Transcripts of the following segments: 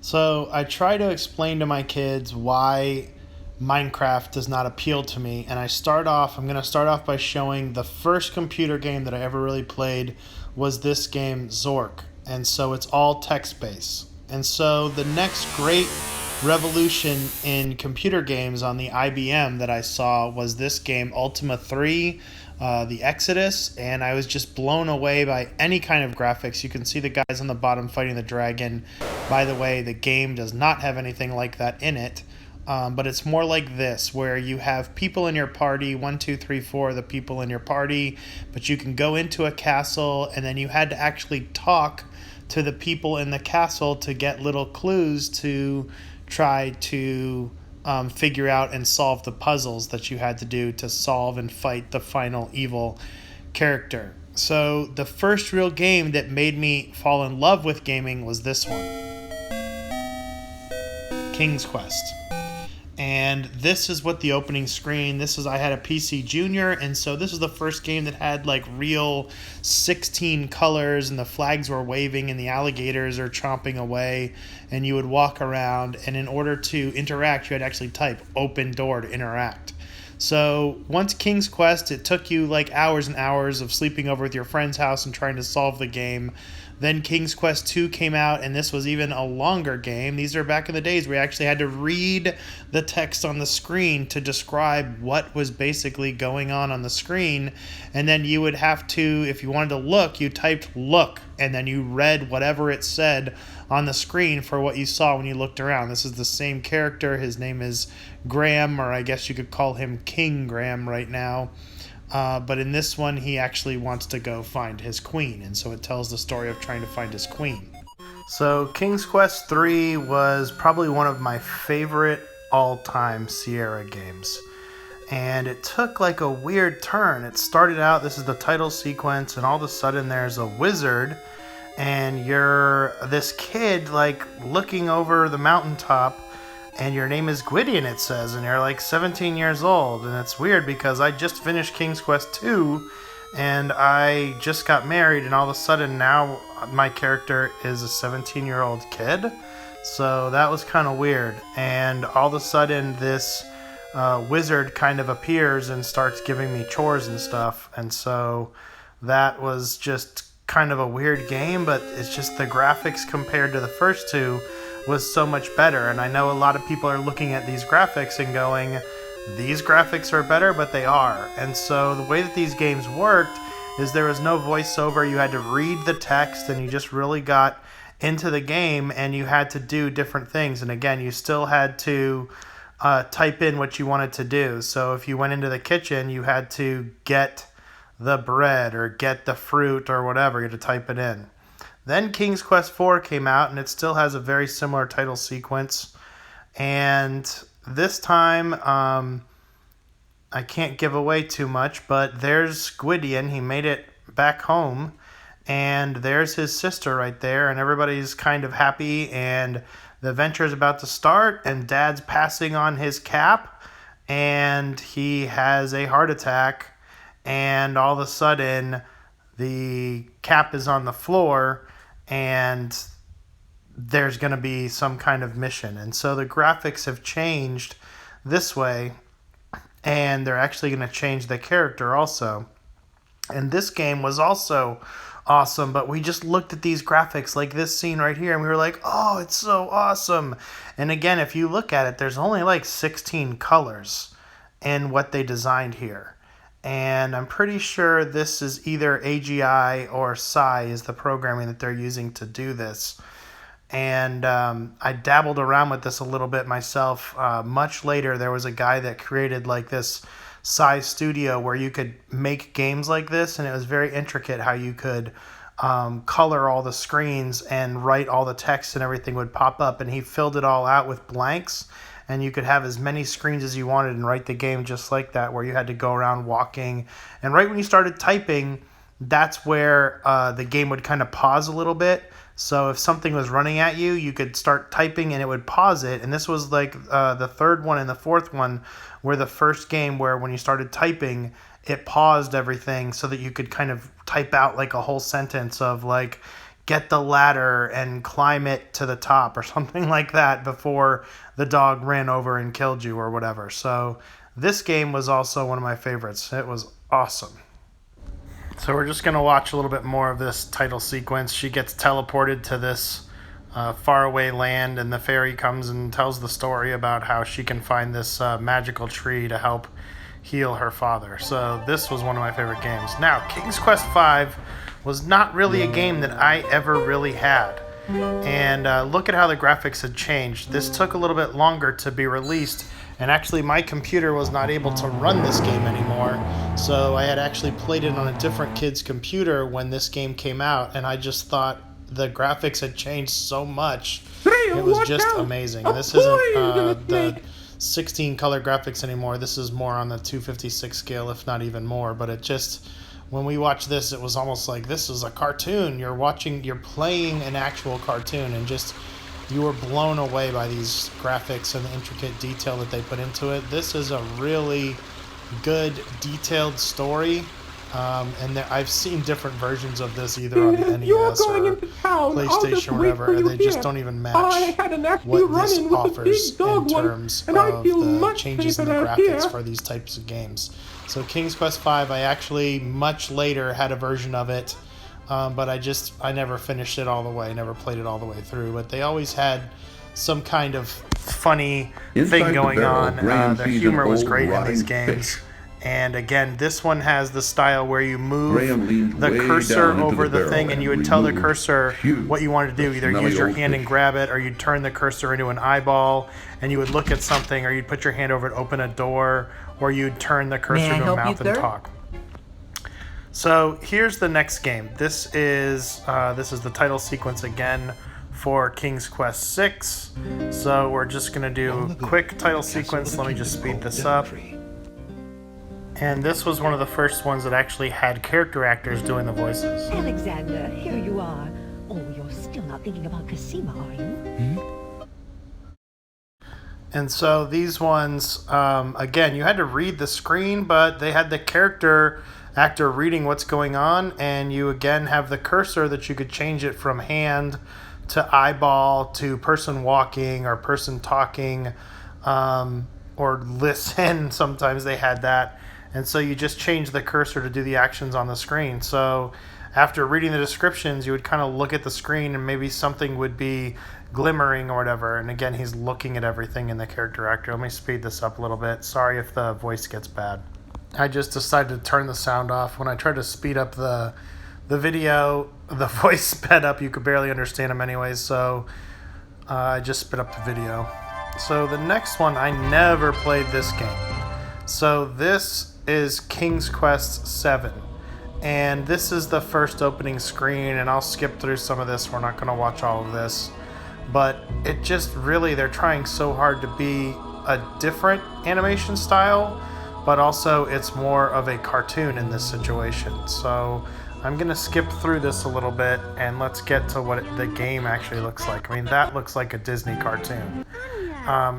So I try to explain to my kids why Minecraft does not appeal to me, and I'm going to start off by showing the first computer game that I ever really played was this game, Zork. And so it's all text based. And so the next great revolution in computer games on the IBM that I saw was this game, Ultima 3, the Exodus, and I was just blown away by any kind of graphics. You can see the guys on the bottom fighting the dragon. By the way, the game does not have anything like that in it. But it's more like this, where you have people in your party, one, two, three, four, the people in your party, but you can go into a castle, and then you had to actually talk to the people in the castle to get little clues to try to figure out and solve the puzzles that you had to do to solve and fight the final evil character. So the first real game that made me fall in love with gaming was this one, King's Quest. And this is what the opening screen, I had a PC Junior, and so this was the first game that had like real 16 colors, and the flags were waving and the alligators are chomping away, and you would walk around, and in order to interact you had to actually type open door to interact. So once King's Quest, it took you like hours and hours of sleeping over at your friend's house and trying to solve the game. Then King's Quest 2 came out, and this was even a longer game. These are back in the days where you actually had to read the text on the screen to describe what was basically going on the screen. And then you would have to, if you wanted to look, you typed look, and then you read whatever it said on the screen for what you saw when you looked around. This is the same character. His name is Graham, or I guess you could call him King Graham right now. But in this one, he actually wants to go find his queen, and so it tells the story of trying to find his queen. So King's Quest 3 was probably one of my favorite all-time Sierra games. And it took like a weird turn. It started out, this is the title sequence, and all of a sudden there's a wizard, and you're this kid like looking over the mountaintop, and your name is Gwydion, it says, and you're like 17 years old. And it's weird because I just finished King's Quest 2 and I just got married, and all of a sudden now my character is a 17-year-old kid. So that was kind of weird. And all of a sudden this wizard kind of appears and starts giving me chores and stuff. And so that was just kind of a weird game, but it's just the graphics compared to the first two was so much better. And I know a lot of people are looking at these graphics and going, these graphics are better, but they are. And so the way that these games worked is there was no voiceover. You had to read the text, and you just really got into the game, and you had to do different things. And again, you still had to type in what you wanted to do. So if you went into the kitchen, you had to get the bread or get the fruit or whatever. You had to type it in. Then King's Quest 4 came out, and it still has a very similar title sequence. And this time, I can't give away too much, but there's Gwydion. He made it back home, and there's his sister right there, and everybody's kind of happy, and the adventure is about to start, and Dad's passing on his cap, and he has a heart attack, and all of a sudden the cap is on the floor, and there's going to be some kind of mission. And so the graphics have changed this way, and they're actually going to change the character also. And this game was also awesome, but we just looked at these graphics like this scene right here, and we were like, oh, it's so awesome. And again, if you look at it, there's only like 16 colors in what they designed here. And I'm pretty sure this is either AGI or Psy is the programming that they're using to do this. And I dabbled around with this a little bit myself. Much later, there was a guy that created like this Psy studio where you could make games like this, and it was very intricate how you could color all the screens and write all the text, and everything would pop up, and he filled it all out with blanks. And you could have as many screens as you wanted and write the game just like that, where you had to go around walking. And right when you started typing, that's where the game would kind of pause a little bit. So if something was running at you, you could start typing and it would pause it. And this was like the third one and the fourth one were the first game where when you started typing, it paused everything so that you could kind of type out like a whole sentence of like, get the ladder and climb it to the top or something like that before the dog ran over and killed you or whatever. So this game was also one of my favorites. It was awesome. So we're just going to watch a little bit more of this title sequence. She gets teleported to this faraway land, and the fairy comes and tells the story about how she can find this magical tree to help heal her father. So this was one of my favorite games. Now, King's Quest V was not really a game that I ever really had. And look at how the graphics had changed. This took a little bit longer to be released, and actually my computer was not able to run this game anymore. So I had actually played it on a different kid's computer when this game came out, and I just thought the graphics had changed so much. It was just amazing. And this isn't the 16 color graphics anymore. This is more on the 256 scale, if not even more. But it just, when we watched this, it was almost like this is a cartoon. You're playing an actual cartoon, and just you were blown away by these graphics and the intricate detail that they put into it. This is a really good, detailed story. And I've seen different versions of this either on the NES or PlayStation or whatever, and they just don't even match what this offers in terms of the changes in the graphics for these types of games. So King's Quest V, I actually much later had a version of it, but I never finished it all the way, never played it all the way through. But they always had some kind of funny thing going on. The humor was great in these games. And again, this one has the style where you move the cursor over the thing, and you would tell the cursor what you wanted to do. Either use your hand and grab it, or you'd turn the cursor into an eyeball, and you would look at something, or you'd put your hand over it, open a door, or you'd turn the cursor to a mouth and talk. So here's the next game. This is the title sequence again for King's Quest VI. So we're just going to do a quick title sequence. Let me just speed this up. And this was one of the first ones that actually had character actors doing the voices. Alexander, here you are. Oh, you're still not thinking about Cosima, are you? And so these ones, again, you had to read the screen, but they had the character actor reading what's going on, and you again have the cursor that you could change it from hand to eyeball to person walking or person talking, or listen. Sometimes they had that. And so you just change the cursor to do the actions on the screen. So after reading the descriptions, you would kind of look at the screen and maybe something would be glimmering or whatever. And again, he's looking at everything in the character actor. Let me speed this up a little bit. Sorry if the voice gets bad. I just decided to turn the sound off. When I tried to speed up the video, the voice sped up. You could barely understand him anyways. So I just sped up the video. So the next one, I never played this game. So this is King's Quest VII, and this is the first opening screen, and I'll skip through some of this. We're not going to watch all of this, but it just really, they're trying so hard to be a different animation style, but also it's more of a cartoon in this situation. So I'm going to skip through this a little bit, and let's get to what the game actually looks like. I mean, that looks like a Disney cartoon.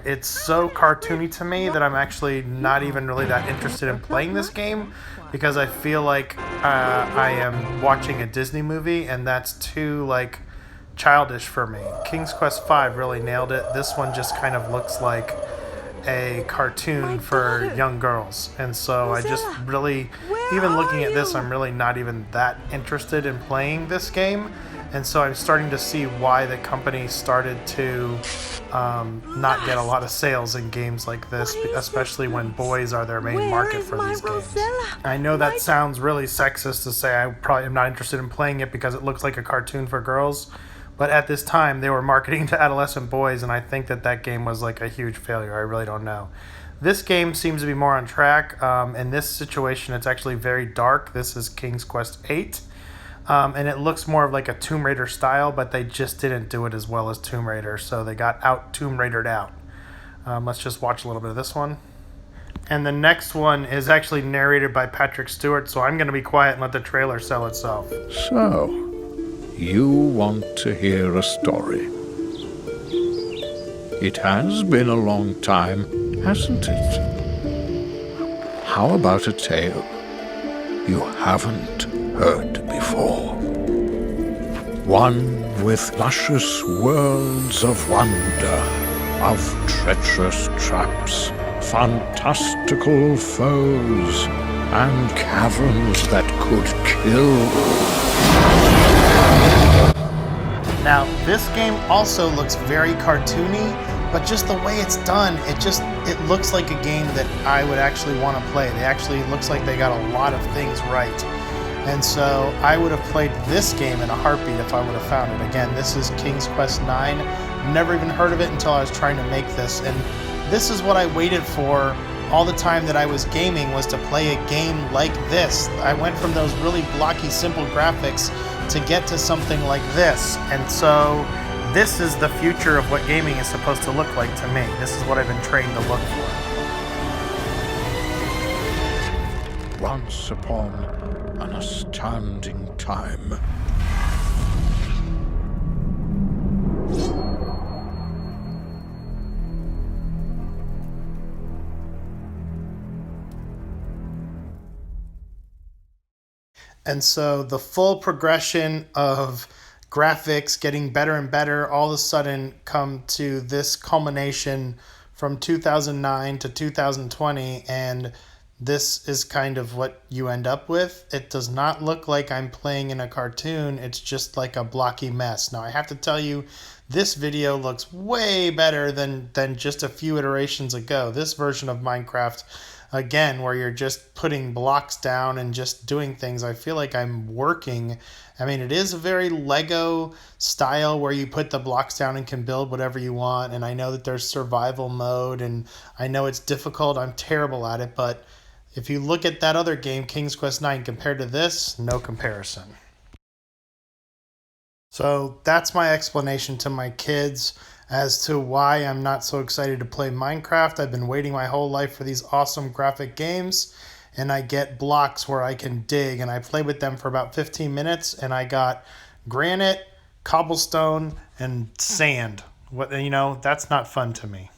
It's so cartoony to me that I'm actually not even really that interested in playing this game, because I feel like I am watching a Disney movie, and that's too like childish for me. King's Quest V really nailed it. This one just kind of looks like a cartoon for young girls, and so I just really, even looking at this, I'm really not even that interested in playing this game. And so I'm starting to see why the company started to not get a lot of sales in games like this, especially when boys are their main market for these games. I know that sounds really sexist to say I probably am not interested in playing it because it looks like a cartoon for girls, but at this time they were marketing to adolescent boys, and I think that game was like a huge failure. I really don't know. This game seems to be more on track. In this situation, it's actually very dark. This is King's Quest VIII. And it looks more of like a Tomb Raider style, but they just didn't do it as well as Tomb Raider, so they got out Tomb Raidered out. Let's just watch a little bit of this one. And the next one is actually narrated by Patrick Stewart, so I'm going to be quiet and let the trailer sell itself. So, you want to hear a story. It has been a long time, hasn't it? How about a tale you haven't heard before? One with luscious worlds of wonder, of treacherous traps, fantastical foes, and caverns that could kill. Now, this game also looks very cartoony, but just the way it's done, it looks like a game that I would actually want to play. It looks like they got a lot of things right. And so I would have played this game in a heartbeat if I would have found it. Again, this is King's Quest IX. Never even heard of it until I was trying to make this. And this is what I waited for all the time that I was gaming, was to play a game like this. I went from those really blocky, simple graphics to get to something like this. And so this is the future of what gaming is supposed to look like to me. This is what I've been trained to look for. Once upon an astounding time. And so the full progression of graphics getting better and better all of a sudden come to this culmination from 2009 to 2020, and this is kind of what you end up with. It does not look like I'm playing in a cartoon. It's just like a blocky mess. Now, I have to tell you, this video looks way better than just a few iterations ago. This version of Minecraft, again, where you're just putting blocks down and just doing things, I feel like I'm working. I mean, it is a very Lego style where you put the blocks down and can build whatever you want. And I know that there's survival mode, and I know it's difficult. I'm terrible at it. But if you look at that other game, King's Quest IX, compared to this, no comparison. So that's my explanation to my kids as to why I'm not so excited to play Minecraft. I've been waiting my whole life for these awesome graphic games, and I get blocks where I can dig, and I played with them for about 15 minutes, and I got granite, cobblestone, and sand. That's not fun to me.